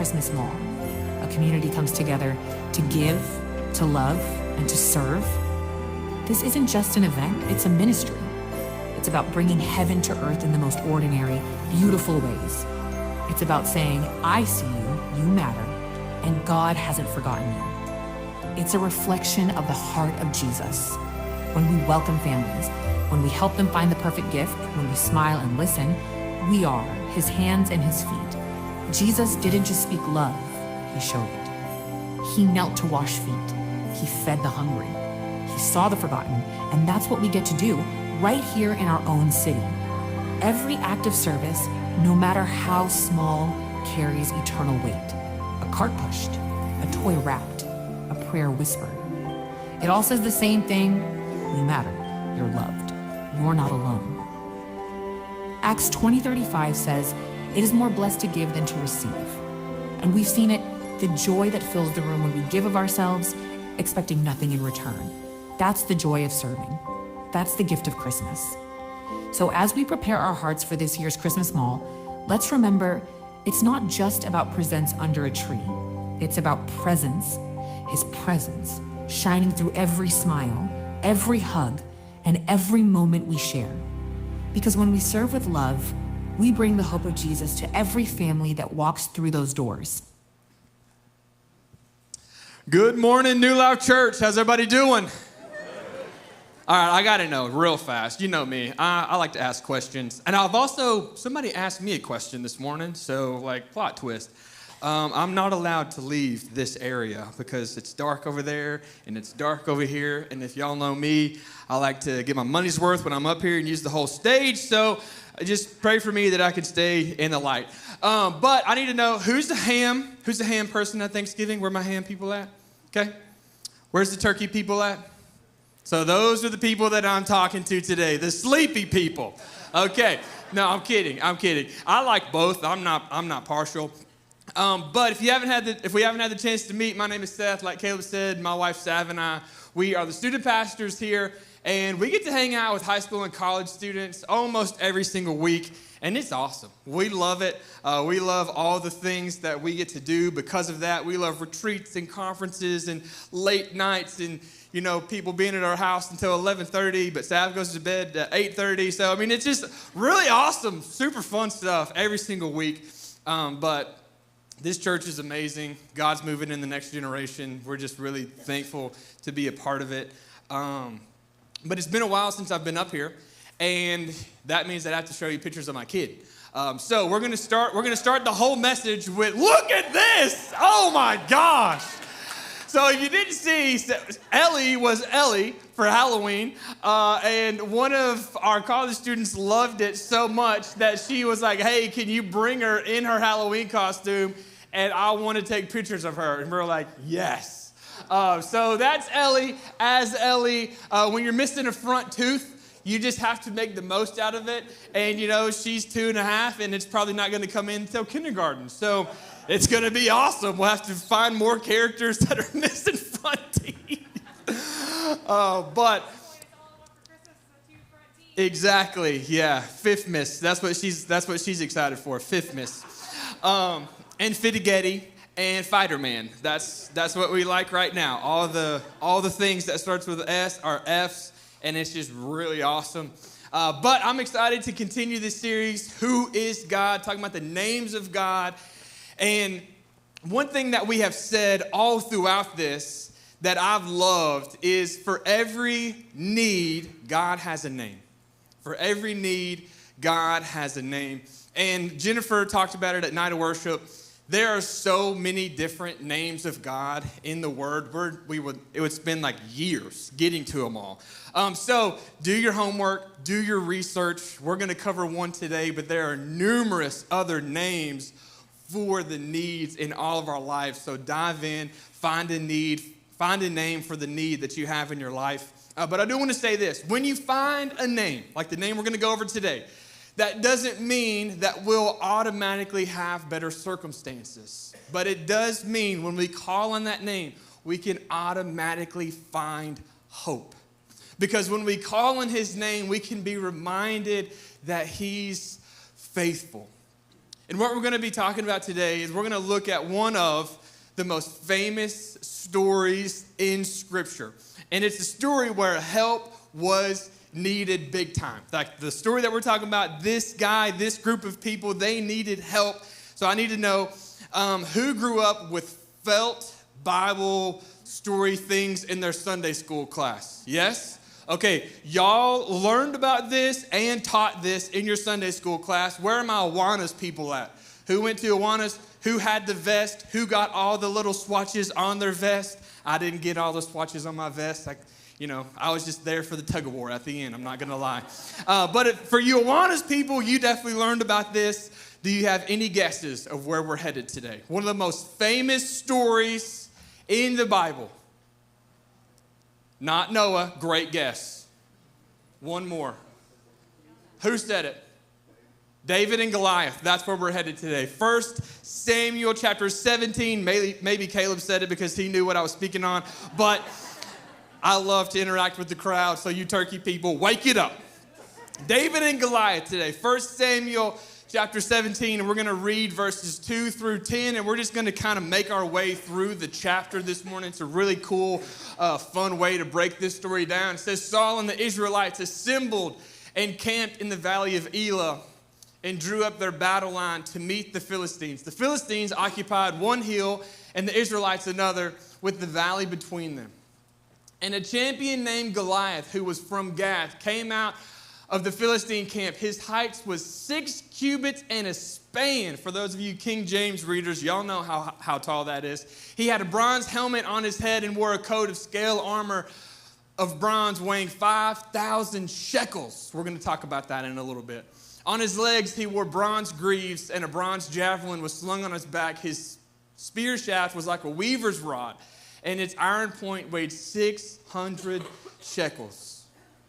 Christmas Mall. A community comes together to give, to love, and to serve. This isn't just an event, it's a ministry. It's about bringing heaven to earth in the most ordinary, beautiful ways. It's about saying, I see you, you matter, and God hasn't forgotten you. It's a reflection of the heart of Jesus. When we welcome families, when we help them find the perfect gift, when we smile and listen, we are his hands and his feet. Jesus didn't just speak love, he showed it. He knelt to wash feet. He fed the hungry. He saw the forgotten, and that's what we get to do right here in our own city. Every act of service, no matter how small, carries eternal weight. A cart pushed, a toy wrapped, a prayer whispered. It all says the same thing: you matter, you're loved, you're not alone. Acts 20:35 says, it is more blessed to give than to receive. And we've seen it, the joy that fills the room when we give of ourselves, expecting nothing in return. That's the joy of serving. That's the gift of Christmas. So as we prepare our hearts for this year's Christmas Mall, let's remember it's not just about presents under a tree. It's about presence, his presence, shining through every smile, every hug, and every moment we share. Because when we serve with love, we bring the hope of Jesus to every family that walks through those doors. Good morning, New Life Church. How's everybody doing? All right, I got to know real fast. You know me. I like to ask questions. And somebody asked me a question this morning, so plot twist. I'm not allowed to leave this area because it's dark over there and it's dark over here. And if y'all know me, I like to get my money's worth when I'm up here and use the whole stage. So just pray for me that I can stay in the light. But I need to know, who's the ham person at Thanksgiving? Where are my ham people at? Okay. Where's the turkey people at? So those are the people that I'm talking to today, the sleepy people. Okay. No, I'm kidding. I like both. I'm not partial. But if we haven't had the chance to meet, my name is Seth. Like Caleb said, my wife Sav and I, we are the student pastors here, and we get to hang out with high school and college students almost every single week, and it's awesome. We love it. We love all the things that we get to do because of that. We love retreats and conferences and late nights and people being at our house until 11:30, but Sav goes to bed at 8:30. So, it's just really awesome, super fun stuff every single week. But this church is amazing. God's moving in the next generation. We're just really thankful to be a part of it. But it's been a while since I've been up here, and that means I have to show you pictures of my kid. So we're gonna start the whole message with, look at this! Oh my gosh! So if you didn't see, Ellie was Ellie for Halloween, and one of our college students loved it so much that she was like, hey, can you bring her in her Halloween costume, and I want to take pictures of her. And we're like, yes. So that's Ellie as Ellie. When you're missing a front tooth, you just have to make the most out of it. And, she's 2.5, and it's probably not going to come in until kindergarten. So it's going to be awesome. We'll have to find more characters that are missing front teeth. But exactly, yeah, fifth miss. That's what she's excited for. Fifth miss, and Fittigetti and Fighterman. That's what we like right now. All the things that starts with S are F's, and it's just really awesome. But I'm excited to continue this series. Who is God? Talking about the names of God. And one thing that we have said all throughout this that I've loved is, for every need, God has a name. For every need, God has a name. And Jennifer talked about it at Night of Worship. There are so many different names of God in the Word. It would spend years getting to them all. So do your homework, do your research. We're going to cover one today, but there are numerous other names for the needs in all of our lives. So dive in, find a name for the need that you have in your life. But I do want to say this. When you find a name, like the name we're going to go over today, that doesn't mean that we'll automatically have better circumstances. But it does mean when we call on that name, we can automatically find hope. Because when we call on his name, we can be reminded that he's faithful. And what we're going to be talking about today is we're going to look at one of the most famous stories in Scripture. And it's a story where help was needed big time. Like the story that we're talking about, this guy, this group of people, they needed help. So I need to know who grew up with felt Bible story things in their Sunday school class. Yes? Okay, y'all learned about this and taught this in your Sunday school class. Where are my Awanas people at? Who went to Awanas? Who had the vest? Who got all the little swatches on their vest? I didn't get all the swatches on my vest. I was just there for the tug of war at the end. I'm not going to lie. For you Awanas people, you definitely learned about this. Do you have any guesses of where we're headed today? One of the most famous stories in the Bible. Not Noah, great guess. One more. Who said it? David and Goliath. That's where we're headed today. 1 Samuel chapter 17. Maybe Caleb said it because he knew what I was speaking on. But I love to interact with the crowd, so you turkey people, wake it up. David and Goliath today. 1 Samuel chapter 17, and we're going to read verses 2 through 10, and we're just going to kind of make our way through the chapter this morning. It's a really cool, fun way to break this story down. It says, Saul and the Israelites assembled and camped in the valley of Elah and drew up their battle line to meet the Philistines. The Philistines occupied one hill and the Israelites another, with the valley between them. And a champion named Goliath, who was from Gath, came out of the Philistine camp. His height was 6 cubits and a span. For those of you King James readers, y'all know how tall that is. He had a bronze helmet on his head and wore a coat of scale armor of bronze weighing 5,000 shekels. We're going to talk about that in a little bit. On his legs, he wore bronze greaves, and a bronze javelin was slung on his back. His spear shaft was like a weaver's rod, and its iron point weighed 600 shekels.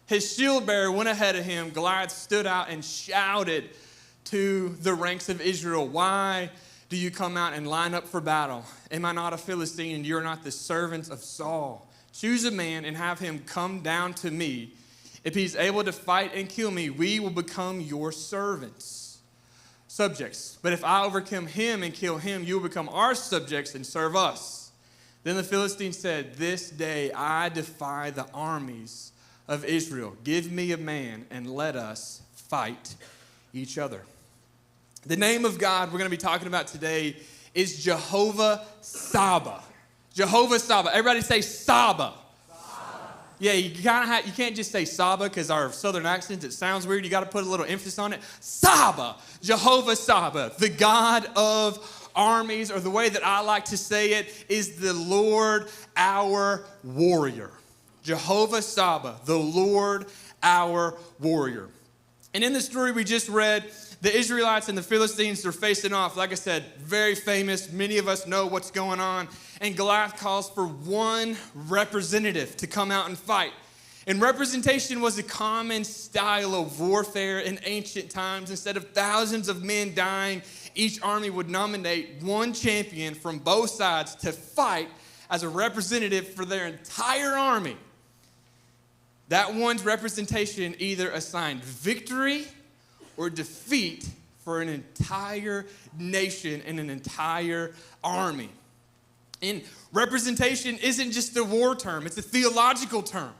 His shield bearer went ahead of him. Goliath stood out and shouted to the ranks of Israel, "Why do you come out and line up for battle? Am I not a Philistine, and you're not the servants of Saul? Choose a man and have him come down to me. If he's able to fight and kill me, we will become your subjects. But if I overcome him and kill him, you will become our subjects and serve us." Then the Philistine said, "This day I defy the armies of Israel. Give me a man and let us fight each other." The name of God we're going to be talking about today is Jehovah Tsaba. Jehovah Tsaba. Everybody say Tsaba. Yeah, you can't just say Tsaba because our southern accents, it sounds weird. You got to put a little emphasis on it. Tsaba, Jehovah Tsaba, the God of armies, or the way that I like to say it is the Lord our warrior. Jehovah Tsaba, the Lord our warrior. And in the story we just read, the Israelites and the Philistines are facing off. Like I said, very famous. Many of us know what's going on. And Goliath calls for one representative to come out and fight. And representation was a common style of warfare in ancient times. Instead of thousands of men dying, each army would nominate one champion from both sides to fight as a representative for their entire army. That one's representation either assigned victory or defeat for an entire nation and an entire army. And representation isn't just a war term, it's a theological term.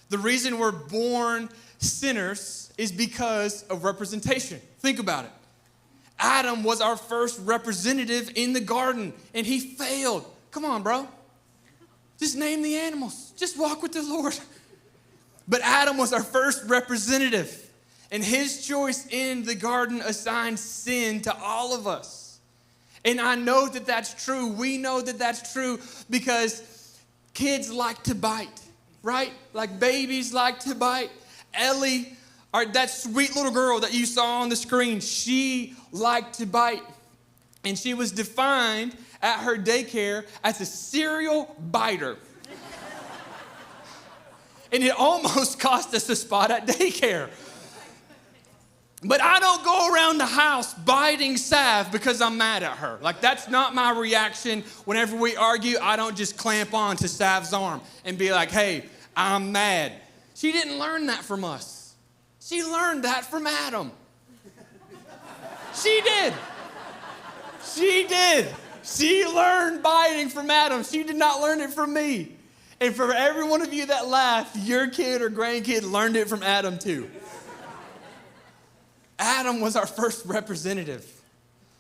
The reason we're born sinners is because of representation. Think about it. Adam was our first representative in the garden, and he failed. Come on, bro. Just name the animals. Just walk with the Lord. But Adam was our first representative, and his choice in the garden assigned sin to all of us. And I know that that's true. We know that that's true because kids like to bite, right? Like babies like to bite. Ellie, or that sweet little girl that you saw on the screen, she liked to bite. And she was defined at her daycare as a serial biter. And it almost cost us a spot at daycare. But I don't go around the house biting Sav because I'm mad at her. Like, that's not my reaction. Whenever we argue, I don't just clamp on to Sav's arm and be like, "Hey, I'm mad." She didn't learn that from us. She learned that from Adam. She did. She did. She learned biting from Adam. She did not learn it from me. And for every one of you that laughed, your kid or grandkid learned it from Adam too. Adam was our first representative.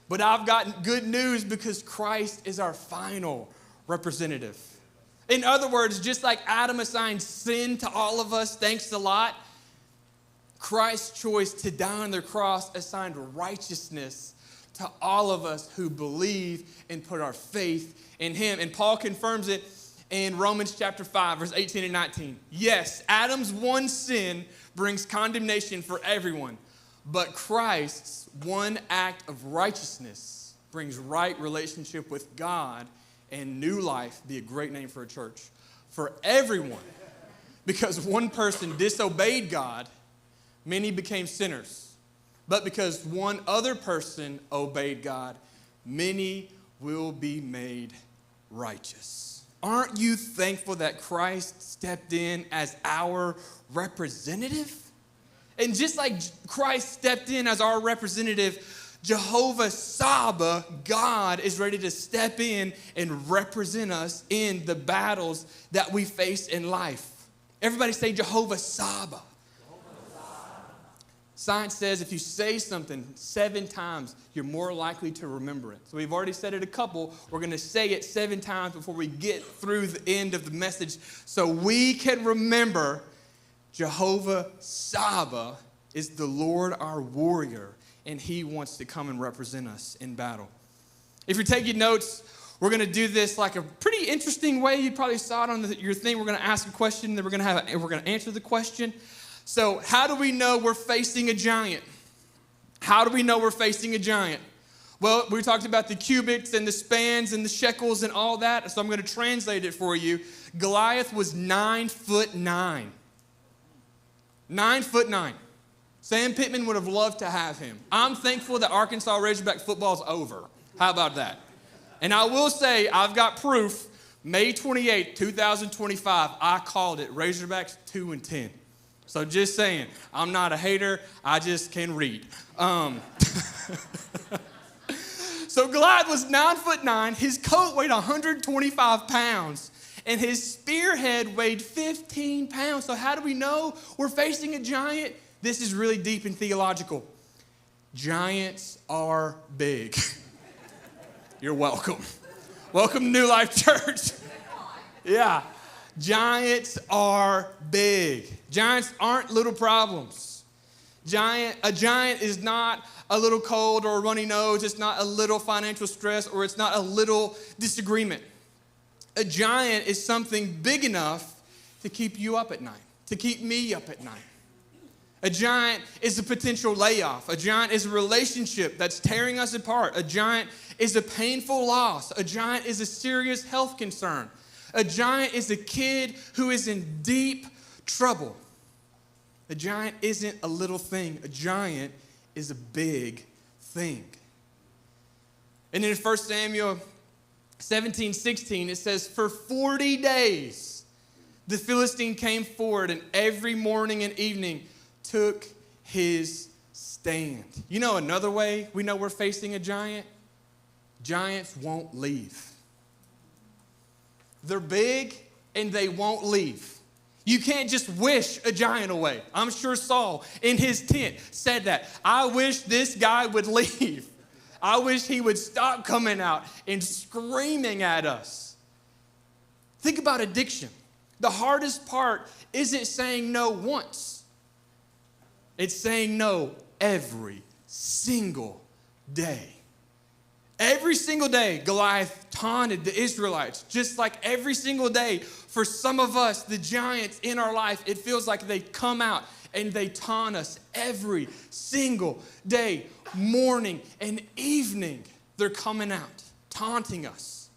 But I've got good news because Christ is our final representative. In other words, just like Adam assigned sin to all of us, thanks a lot, Christ's choice to die on the cross assigned righteousness to all of us who believe and put our faith in him. And Paul confirms it in Romans chapter 5, verse 18 and 19. Yes, Adam's one sin brings condemnation for everyone, but Christ's one act of righteousness brings right relationship with God and new life. Be a great name for a church. For everyone. Because one person disobeyed God, many became sinners. But because one other person obeyed God, many will be made righteous. Aren't you thankful that Christ stepped in as our representative? And just like Christ stepped in as our representative, Jehovah Tsaba, God, is ready to step in and represent us in the battles that we face in life. Everybody say Jehovah Tsaba. Science says if you say something 7 times, you're more likely to remember it. So we've already said it a couple. We're going to say it 7 times before we get through the end of the message so we can remember Jehovah Tsaba is the Lord our warrior, and he wants to come and represent us in battle. If you're taking notes, we're going to do this like a pretty interesting way. You probably saw it on your thing. We're going to ask a question, then we're going to answer the question. So how do we know we're facing a giant? How do we know we're facing a giant? Well, we talked about the cubits and the spans and the shekels and all that, so I'm going to translate it for you. Goliath was 9'9". 9'9". Sam Pittman would have loved to have him. I'm thankful that Arkansas Razorback football's over. How about that? And I will say, I've got proof. May 28, 2025, I called it Razorbacks 2-10. So just saying, I'm not a hater. I just can read. So Goliath was 9'9". His coat weighed 125 pounds. And his spearhead weighed 15 pounds. So how do we know we're facing a giant? This is really deep and theological. Giants are big. You're welcome. Welcome to New Life Church. Yeah. Giants are big. Giants aren't little problems. A giant is not a little cold or a runny nose. It's not a little financial stress, or it's not a little disagreement. A giant is something big enough to keep you up at night, to keep me up at night. A giant is a potential layoff. A giant is a relationship that's tearing us apart. A giant is a painful loss. A giant is a serious health concern. A giant is a kid who is in deep trouble. A giant isn't a little thing. A giant is a big thing. And in 1 Samuel 17:16, it says, for 40 days, the Philistine came forward, and every morning and evening took his stand. You know another way we know we're facing a giant? Giants won't leave. They're big, and they won't leave. You can't just wish a giant away. I'm sure Saul in his tent said that. I wish this guy would leave. I wish he would stop coming out and screaming at us. Think about addiction. The hardest part isn't saying no once. It's saying no every single day. Every single day, Goliath taunted the Israelites. Just like every single day, for some of us, the giants in our life, it feels like they come out and they taunt us every single day, morning and evening. They're coming out, taunting us.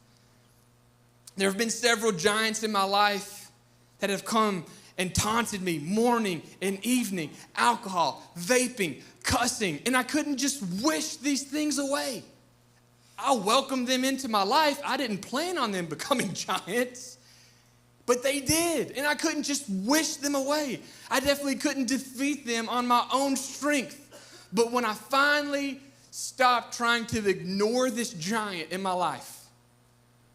There have been several giants in my life that have come and taunted me morning and evening. Alcohol, vaping, cussing, and I couldn't just wish these things away. I welcomed them into my life. I didn't plan on them becoming giants, but they did. And I couldn't just wish them away. I definitely couldn't defeat them on my own strength. But when I finally stopped trying to ignore this giant in my life,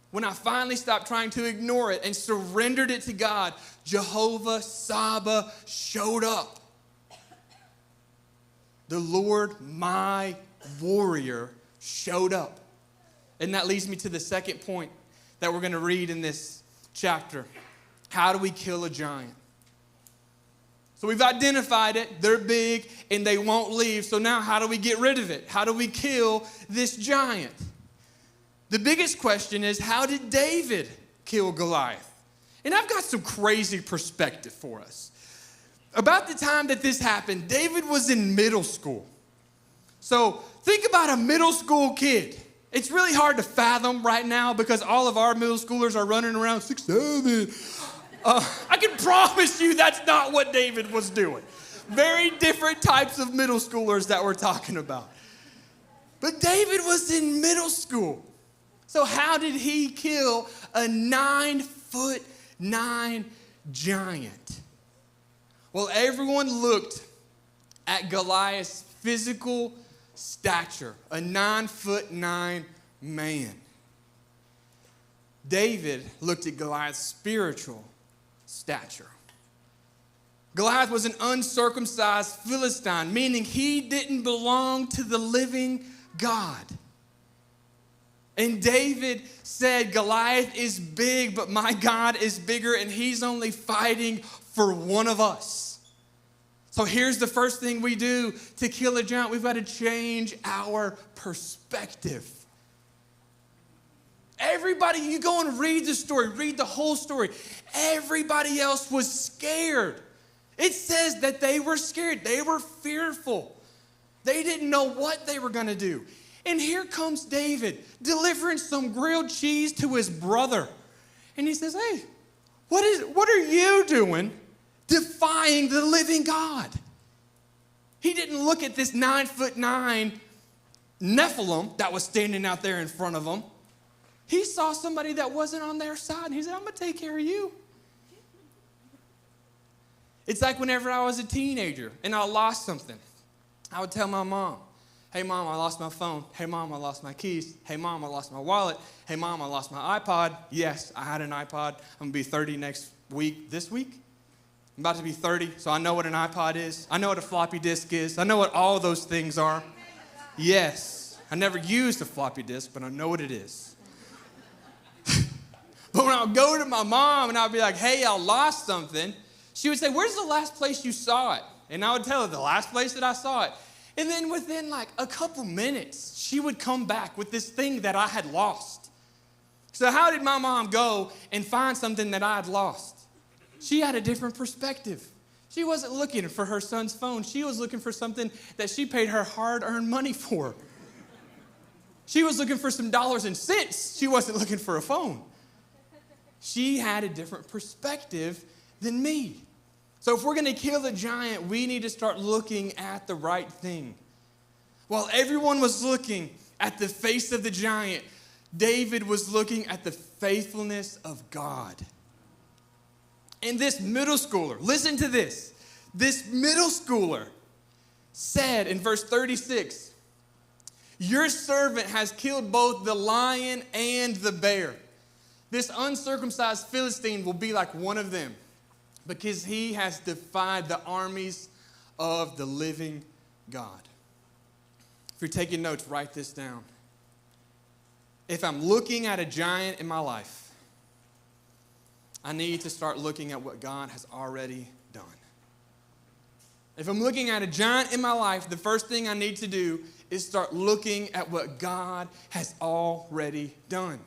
when I finally stopped trying to ignore it and surrendered it to God, Jehovah Tsaba showed up. The Lord, my warrior, showed up. And that leads me to the second point that we're going to read in this chapter. How do we kill a giant? So we've identified it. They're big and they won't leave. So now how do we get rid of it? How do we kill this giant? The biggest question is, how did David kill Goliath? And I've got some crazy perspective for us. About the time that this happened, David was in middle school. So think about a middle school kid. It's really hard to fathom right now because all of our middle schoolers are running around 6, 7. I can promise you that's not what David was doing. Very different types of middle schoolers that we're talking about. But David was in middle school. So how did he kill a 9'9" giant? Well, everyone looked at Goliath's physical stature, a 9'9" man. David looked at Goliath's spiritual stature. Goliath was an uncircumcised Philistine, meaning he didn't belong to the living God. And David said, Goliath is big, but my God is bigger, and he's only fighting for one of us. So here's the first thing we do to kill a giant. We've got to change our perspective. Everybody, you go and read the story, read the whole story. Everybody else was scared. It says that they were scared. They were fearful. They didn't know what they were going to do. And here comes David delivering some grilled cheese to his brother. And he says, hey, what are you doing defying the living God? He didn't look at this 9'9" Nephilim that was standing out there in front of him. He saw somebody that wasn't on their side. And he said, I'm going to take care of you. It's like whenever I was a teenager and I lost something, I would tell my mom, hey, Mom, I lost my phone. Hey, Mom, I lost my keys. Hey, Mom, I lost my wallet. Hey, Mom, I lost my iPod. Yes, I had an iPod. I'm going to be 30 this week. I'm about to be 30, so I know what an iPod is. I know what a floppy disk is. I know what all those things are. Yes, I never used a floppy disk, but I know what it is. But when I would go to my mom and I'd be like, hey, I lost something, she would say, where's the last place you saw it? And I would tell her the last place that I saw it. And then within like a couple minutes, she would come back with this thing that I had lost. So how did my mom go and find something that I had lost? She had a different perspective. She wasn't looking for her son's phone. She was looking for something that she paid her hard-earned money for. She was looking for some dollars and cents. She wasn't looking for a phone. She had a different perspective than me. So if we're going to kill the giant, we need to start looking at the right thing. While everyone was looking at the face of the giant, David was looking at the faithfulness of God. And this middle schooler, listen to this. This middle schooler said in verse 36, your servant has killed both the lion and the bear. This uncircumcised Philistine will be like one of them, because he has defied the armies of the living God. If you're taking notes, write this down. If I'm looking at a giant in my life, I need to start looking at what God has already done. If I'm looking at a giant in my life, the first thing I need to do is start looking at what God has already done.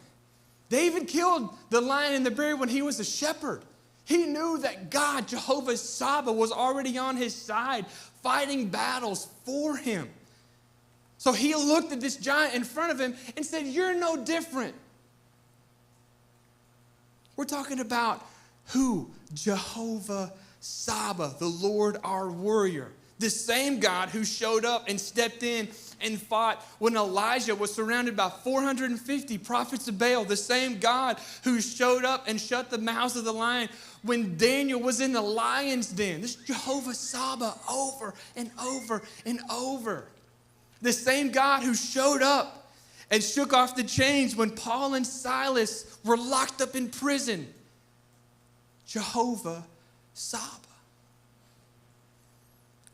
David killed the lion and the bear when he was a shepherd. He knew that God, Jehovah Tsaba, was already on his side, fighting battles for him. So he looked at this giant in front of him and said, you're no different. We're talking about who? Jehovah Tsaba, the Lord our warrior. The same God who showed up and stepped in and fought when Elijah was surrounded by 450 prophets of Baal. The same God who showed up and shut the mouths of the lion when Daniel was in the lion's den. This is Jehovah Tsaba over and over and over. The same God who showed up and shook off the chains when Paul and Silas were locked up in prison. Jehovah Tsaba.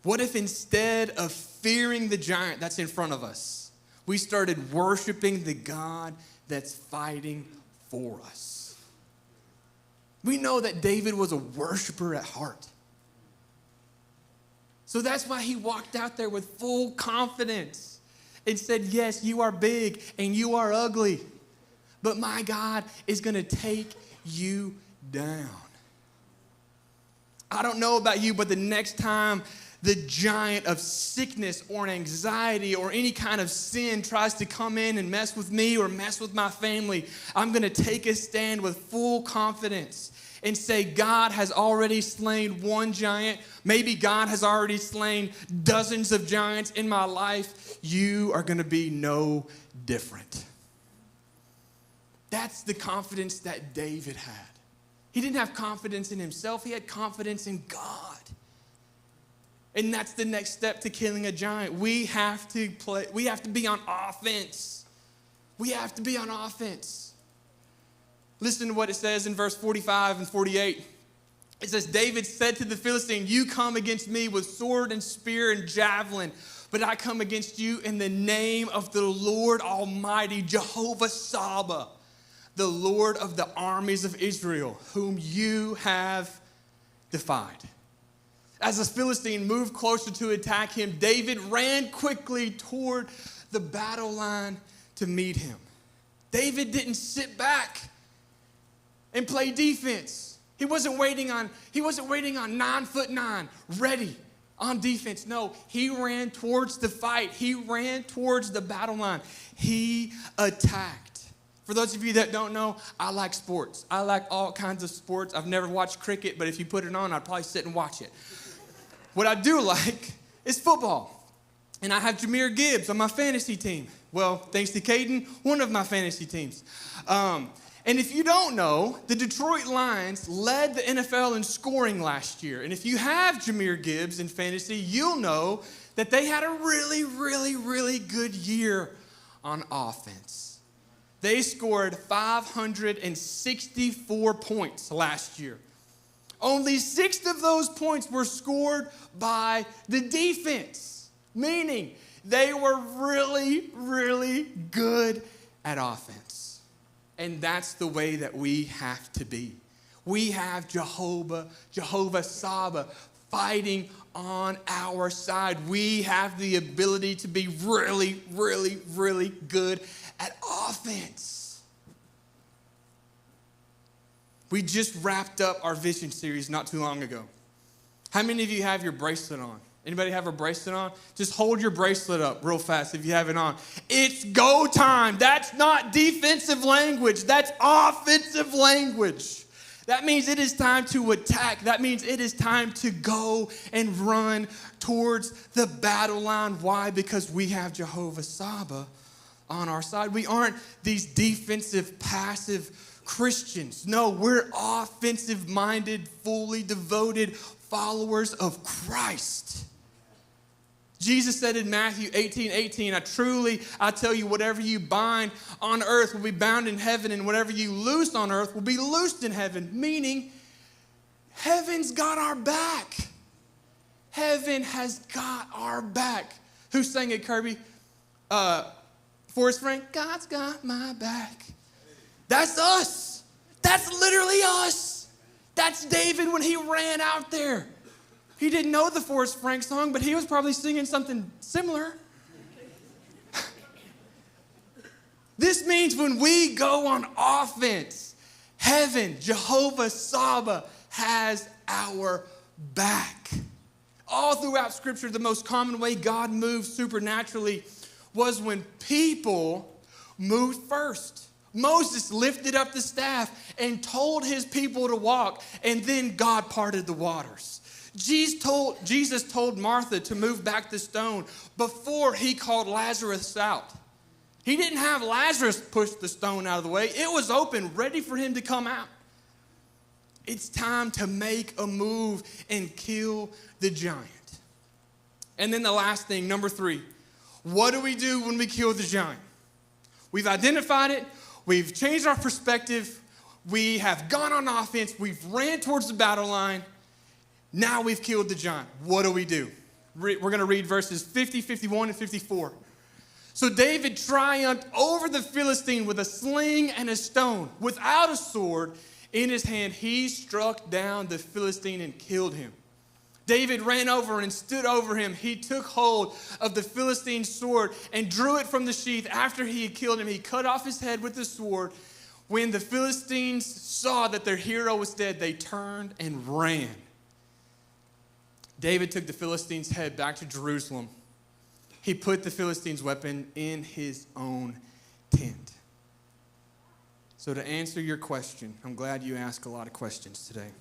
What if instead of fearing the giant that's in front of us, we started worshiping the God that's fighting for us? We know that David was a worshiper at heart. So that's why he walked out there with full confidence and said, yes, you are big and you are ugly, but my God is going to take you down. I don't know about you, but the next time the giant of sickness or anxiety or any kind of sin tries to come in and mess with me or mess with my family, I'm going to take a stand with full confidence and say, God has already slain one giant. Maybe God has already slain dozens of giants in my life. You are going to be no different. That's the confidence that David had. He didn't have confidence in himself. He had confidence in God. And that's the next step to killing a giant. We have to be on offense. We have to be on offense. Listen to what it says in verse 45 and 48. It says, David said to the Philistine, you come against me with sword and spear and javelin, but I come against you in the name of the Lord Almighty, Jehovah Tsaba, the Lord of the armies of Israel, whom you have defied. As the Philistine moved closer to attack him, David ran quickly toward the battle line to meet him. David didn't sit back and play defense. He wasn't waiting on 9'9", ready on defense. No, he ran towards the fight. He ran towards the battle line. He attacked. For those of you that don't know, I like sports. I like all kinds of sports. I've never watched cricket, but if you put it on, I'd probably sit and watch it. What I do like is football. And I have Jahmyr Gibbs on my fantasy team. Well, thanks to Caden, one of my fantasy teams. And if you don't know, the Detroit Lions led the NFL in scoring last year. And if you have Jahmyr Gibbs in fantasy, you'll know that they had a really, really, really good year on offense. They scored 564 points last year. Only 6 of those points were scored by the defense, meaning they were really, really good at offense. And that's the way that we have to be. We have Jehovah Tsaba fighting on our side. We have the ability to be really, really, really good at offense. We just wrapped up our vision series not too long ago. How many of you have your bracelet on? Anybody have a bracelet on? Just hold your bracelet up real fast if you have it on. It's go time. That's not defensive language. That's offensive language. That means it is time to attack. That means it is time to go and run towards the battle line. Why? Because we have Jehovah Tsaba on our side. We aren't these defensive, passive Christians. No, we're offensive-minded, fully devoted followers of Christ. Jesus said in Matthew 18:18, I tell you, whatever you bind on earth will be bound in heaven, and whatever you loose on earth will be loosed in heaven. Meaning, heaven's got our back. Heaven has got our back. Who sang it, Kirby? Forrest Frank, God's got my back. That's us. That's literally us. That's David when he ran out there. He didn't know the Forrest Frank song, but he was probably singing something similar. This means when we go on offense, heaven, Jehovah Tsaba, has our back. All throughout Scripture, the most common way God moved supernaturally was when people moved first. Moses lifted up the staff and told his people to walk, and then God parted the waters. Jesus told Martha to move back the stone before he called Lazarus out. He didn't have Lazarus push the stone out of the way. It was open, ready for him to come out. It's time to make a move and kill the giant. And then the last thing, number 3. What do we do when we kill the giant? We've identified it. We've changed our perspective. We have gone on offense. We've ran towards the battle line. Now we've killed the giant. What do we do? We're going to read verses 50, 51, and 54. So David triumphed over the Philistine with a sling and a stone. Without a sword in his hand, he struck down the Philistine and killed him. David ran over and stood over him. He took hold of the Philistine's sword and drew it from the sheath. After he had killed him, he cut off his head with the sword. When the Philistines saw that their hero was dead, they turned and ran. David took the Philistine's head back to Jerusalem. He put the Philistine's weapon in his own tent. So to answer your question, I'm glad you asked a lot of questions today.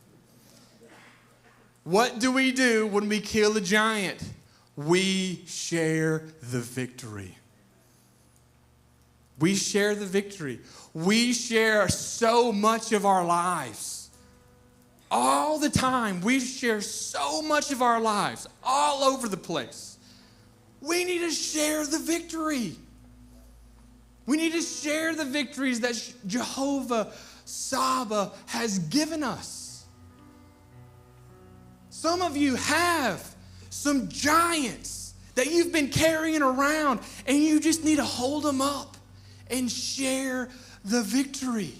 What do we do when we kill a giant? We share the victory. We share the victory. We share so much of our lives. All the time, we share so much of our lives all over the place. We need to share the victory. We need to share the victories that Jehovah Tsaba has given us. Some of you have some giants that you've been carrying around, and you just need to hold them up and share the victory.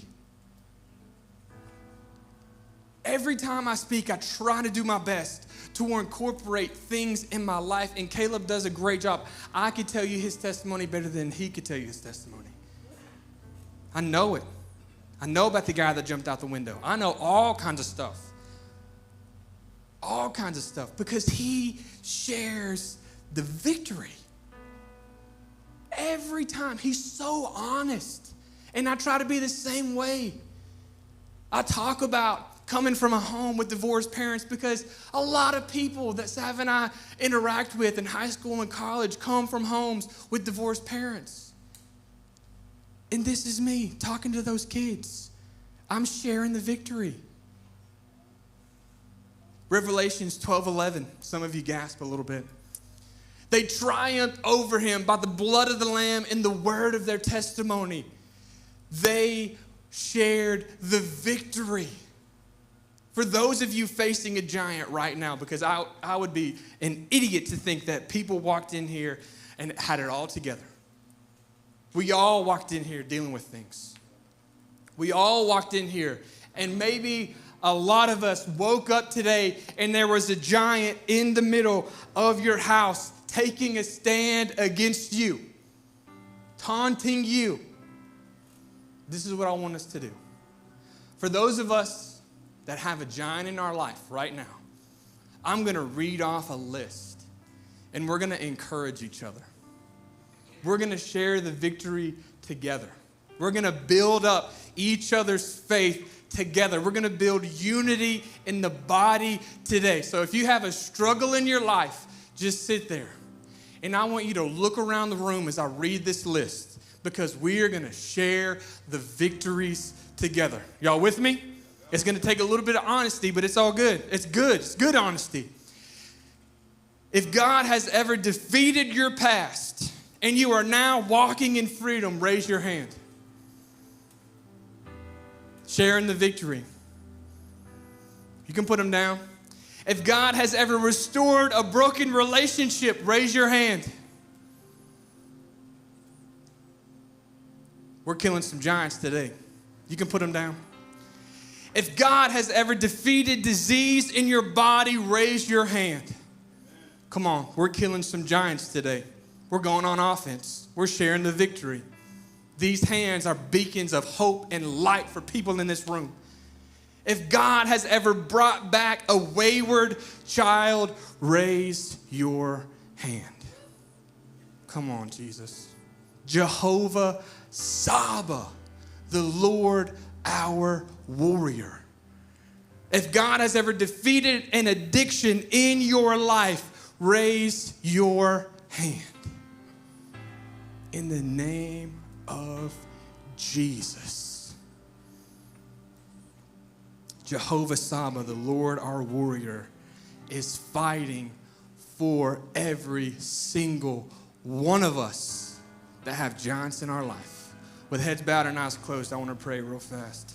Every time I speak, I try to do my best to incorporate things in my life, and Caleb does a great job. I could tell you his testimony better than he could tell you his testimony. I know it. I know about the guy that jumped out the window. I know all kinds of stuff. All kinds of stuff, because he shares the victory. Every time. He's so honest. And I try to be the same way. I talk about coming from a home with divorced parents because a lot of people that Sav and I interact with in high school and college come from homes with divorced parents. And this is me talking to those kids. I'm sharing the victory. Revelations 12:11. Some of you gasp a little bit. They triumphed over him by the blood of the Lamb and the word of their testimony. They shared the victory. For those of you facing a giant right now, because I would be an idiot to think that people walked in here and had it all together. We all walked in here dealing with things. We all walked in here, and maybe a lot of us woke up today and there was a giant in the middle of your house taking a stand against you, taunting you. This is what I want us to do. For those of us that have a giant in our life right now, I'm going to read off a list and we're going to encourage each other. We're going to share the victory together. We're going to build up each other's faith together. We're going to build unity in the body today. So if you have a struggle in your life, just sit there. And I want you to look around the room as I read this list, because we are going to share the victories together. Y'all with me? It's going to take a little bit of honesty, but it's all good. It's good. It's good honesty. If God has ever defeated your past and you are now walking in freedom, raise your hand. Sharing the victory. You can put them down. If God has ever restored a broken relationship, raise your hand. We're killing some giants today. You can put them down. If God has ever defeated disease in your body, raise your hand. Come on, we're killing some giants today. We're going on offense. We're sharing the victory. These hands are beacons of hope and light for people in this room. If God has ever brought back a wayward child, raise your hand. Come on, Jesus. Jehovah Tsaba, the Lord our warrior. If God has ever defeated an addiction in your life, raise your hand. In the name of Jesus. Jehovah Tsaba, the Lord our warrior, is fighting for every single one of us that have giants in our life. With heads bowed and eyes closed, I want to pray real fast.